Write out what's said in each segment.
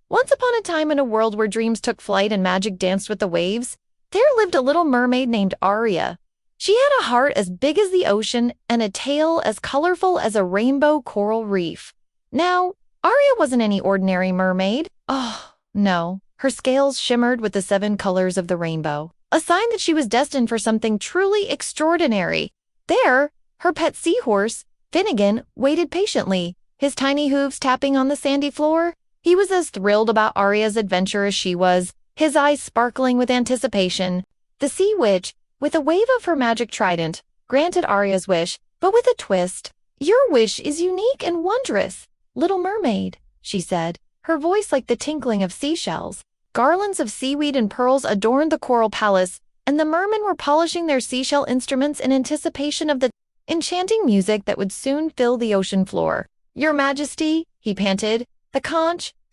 Once upon a time in a world where dreams took flight and magic danced with the waves, there lived a little mermaid named Aria. She had a heart as big as the ocean and a tail as colorful as a rainbow coral reef. Now, Aria wasn't any ordinary mermaid. Oh, no. Her scales shimmered with the 7 colors of the rainbow, a sign that she was destined for something truly extraordinary. There, her pet seahorse, Finnegan, waited patiently, his tiny hooves tapping on the sandy floor. He was as thrilled about Aria's adventure as she was, his eyes sparkling with anticipation. The sea witch, with a wave of her magic trident, granted Aria's wish, but with a twist. "Your wish is unique and wondrous, little mermaid," she said, her voice like the tinkling of seashells. Garlands of seaweed and pearls adorned the coral palace, and the mermen were polishing their seashell instruments in anticipation of the enchanting music that would soon fill the ocean floor. "Your Majesty," he panted,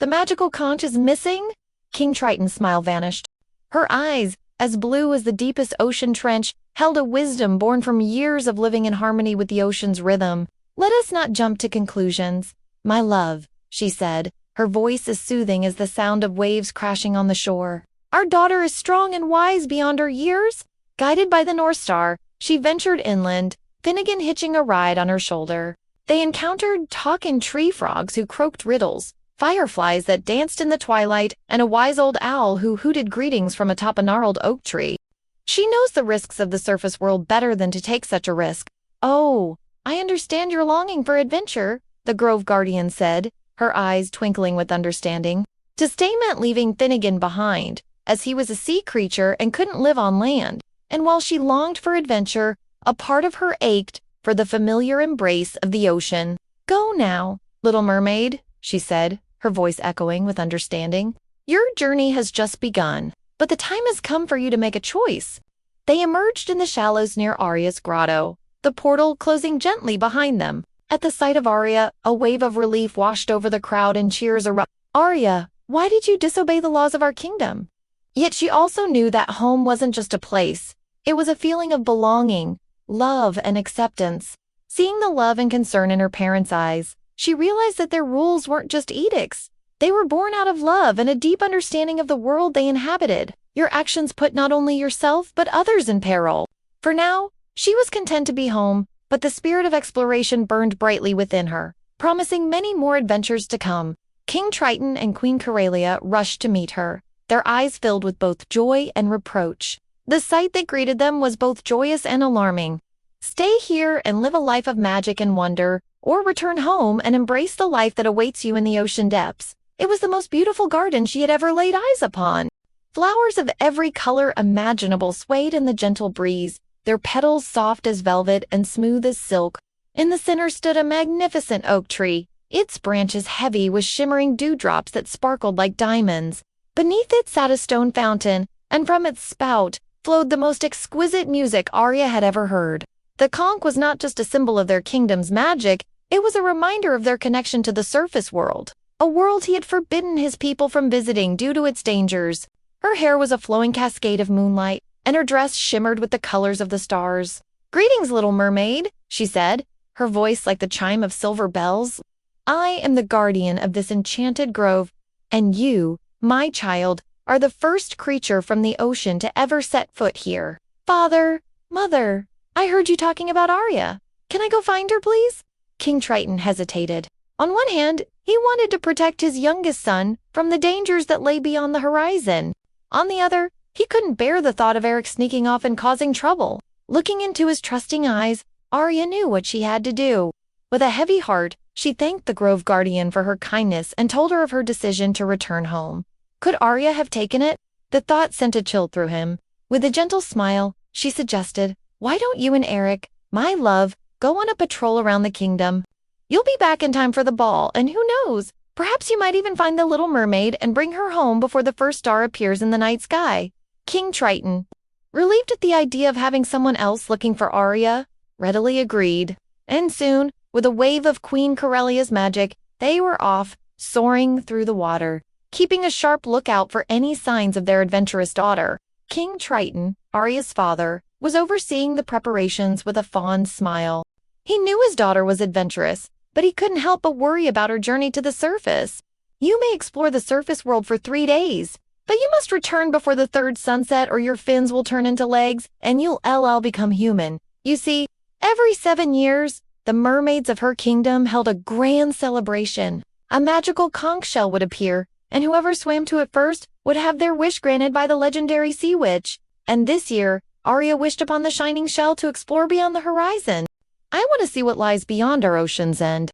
the magical conch is missing?" King Triton's smile vanished. Her eyes, as blue as the deepest ocean trench, held a wisdom born from years of living in harmony with the ocean's rhythm. "Let us not jump to conclusions, my love," she said, her voice as soothing as the sound of waves crashing on the shore. "Our daughter is strong and wise beyond her years." Guided by the North Star, she ventured inland, Finnegan hitching a ride on her shoulder. They encountered talking tree frogs who croaked riddles, fireflies that danced in the twilight, and a wise old owl who hooted greetings from atop a gnarled oak tree. "She knows the risks of the surface world better than to take such a risk." "Oh, I understand your longing for adventure," the Grove Guardian said, her eyes twinkling with understanding. To stay meant leaving Finnegan behind, as he was a sea creature and couldn't live on land. And while she longed for adventure, a part of her ached for the familiar embrace of the ocean. "Go now, little mermaid," she said, her voice echoing with understanding. "Your journey has just begun, but the time has come for you to make a choice." They emerged in the shallows near Aria's grotto, the portal closing gently behind them. At the sight of Aria, a wave of relief washed over the crowd and cheers erupted. "Aria, why did you disobey the laws of our kingdom?" Yet she also knew that home wasn't just a place. It was a feeling of belonging, love, and acceptance. Seeing the love and concern in her parents' eyes, she realized that their rules weren't just edicts. They were born out of love and a deep understanding of the world they inhabited. Your actions put not only yourself but others in peril. For now, she was content to be home, but the spirit of exploration burned brightly within her, promising many more adventures to come. King Triton and Queen Coralia rushed to meet her, their eyes filled with both joy and reproach. The sight that greeted them was both joyous and alarming. "Stay here and live a life of magic and wonder, or return home and embrace the life that awaits you in the ocean depths." It was the most beautiful garden she had ever laid eyes upon. Flowers of every color imaginable swayed in the gentle breeze, their petals soft as velvet and smooth as silk. In the center stood a magnificent oak tree, its branches heavy with shimmering dewdrops that sparkled like diamonds. Beneath it sat a stone fountain, and from its spout flowed the most exquisite music Aria had ever heard. The conch was not just a symbol of their kingdom's magic, it was a reminder of their connection to the surface world, a world he had forbidden his people from visiting due to its dangers. Her hair was a flowing cascade of moonlight, and her dress shimmered with the colors of the stars. "Greetings, little mermaid," she said, her voice like the chime of silver bells. "I am the guardian of this enchanted grove, and you, my child, are the first creature from the ocean to ever set foot here." "Father, Mother, I heard you talking about Aria. Can I go find her, please?" King Triton hesitated. On one hand, he wanted to protect his youngest son from the dangers that lay beyond the horizon. On the other, he couldn't bear the thought of Eric sneaking off and causing trouble. Looking into his trusting eyes, Aria knew what she had to do. With a heavy heart, she thanked the Grove Guardian for her kindness and told her of her decision to return home. Could Aria have taken it? The thought sent a chill through him. With a gentle smile, she suggested, "Why don't you and Eric, my love, go on a patrol around the kingdom? You'll be back in time for the ball, and who knows, perhaps you might even find the little mermaid and bring her home before the first star appears in the night sky." King Triton, relieved at the idea of having someone else looking for Aria, readily agreed. And soon, with a wave of Queen Corellia's magic, they were off, soaring through the water, keeping a sharp lookout for any signs of their adventurous daughter. King Triton, Aria's father, was overseeing the preparations with a fond smile. He knew his daughter was adventurous, but he couldn't help but worry about her journey to the surface. You may explore the surface world for 3 days, but you must return before the third sunset or your fins will turn into legs and you'll LL become human. You see, every 7 years, the mermaids of her kingdom held a grand celebration. A magical conch shell would appear, and whoever swam to it first would have their wish granted by the legendary sea witch. And this year, Aria wished upon the shining shell to explore beyond the horizon. I want to see what lies beyond our ocean's end,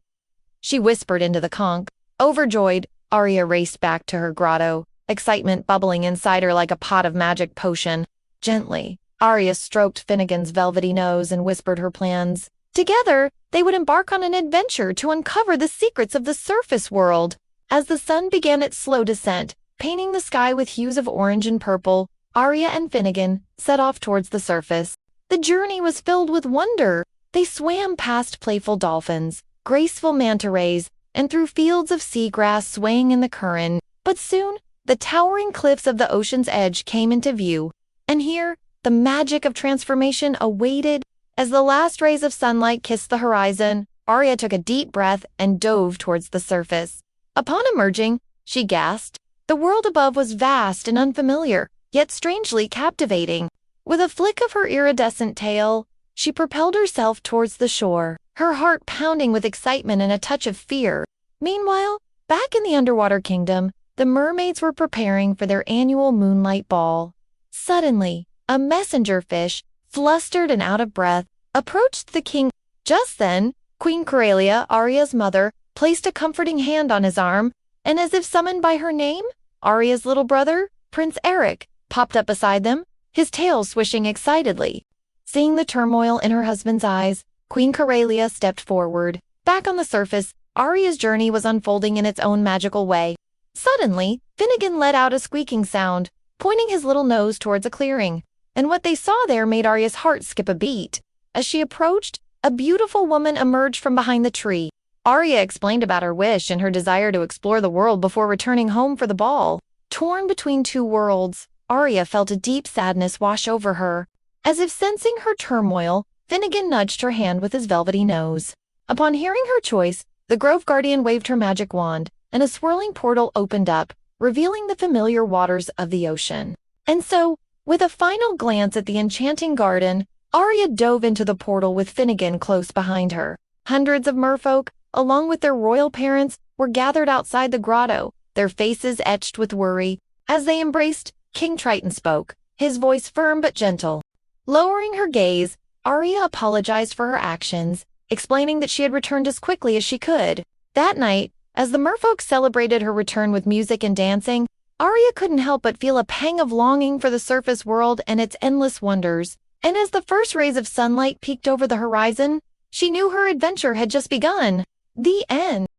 she whispered into the conch. Overjoyed, Aria raced back to her grotto, excitement bubbling inside her like a pot of magic potion. Gently, Aria stroked Finnegan's velvety nose and whispered her plans. Together, they would embark on an adventure to uncover the secrets of the surface world. As the sun began its slow descent, painting the sky with hues of orange and purple, Aria and Finnegan set off towards the surface. The journey was filled with wonder. They swam past playful dolphins, graceful manta rays, and through fields of seagrass swaying in the current. But soon, the towering cliffs of the ocean's edge came into view, and here, the magic of transformation awaited. As the last rays of sunlight kissed the horizon, Aria took a deep breath and dove towards the surface. Upon emerging, she gasped. The world above was vast and unfamiliar, yet strangely captivating. With a flick of her iridescent tail, she propelled herself towards the shore, her heart pounding with excitement and a touch of fear. Meanwhile, back in the underwater kingdom, the mermaids were preparing for their annual moonlight ball. Suddenly, a messenger fish, flustered and out of breath, approached the king. Just then, Queen Coralia, Aria's mother, placed a comforting hand on his arm, and as if summoned by her name, Aria's little brother, Prince Eric, popped up beside them, his tail swishing excitedly. Seeing the turmoil in her husband's eyes, Queen Coralia stepped forward. Back on the surface, Aria's journey was unfolding in its own magical way. Suddenly, Finnegan let out a squeaking sound, pointing his little nose towards a clearing, and what they saw there made Aria's heart skip a beat. As she approached, a beautiful woman emerged from behind the tree. Aria explained about her wish and her desire to explore the world before returning home for the ball. Torn between two worlds, Aria felt a deep sadness wash over her. As if sensing her turmoil, Finnegan nudged her hand with his velvety nose. Upon hearing her choice, the Grove Guardian waved her magic wand, and a swirling portal opened up, revealing the familiar waters of the ocean. And so, with a final glance at the enchanting garden, Aria dove into the portal with Finnegan close behind her. Hundreds of merfolk, along with their royal parents, were gathered outside the grotto, their faces etched with worry. As they embraced, King Triton spoke, his voice firm but gentle. Lowering her gaze, Aria apologized for her actions, explaining that she had returned as quickly as she could. That night, as the merfolk celebrated her return with music and dancing, Aria couldn't help but feel a pang of longing for the surface world and its endless wonders. And as the first rays of sunlight peeked over the horizon, she knew her adventure had just begun. The end.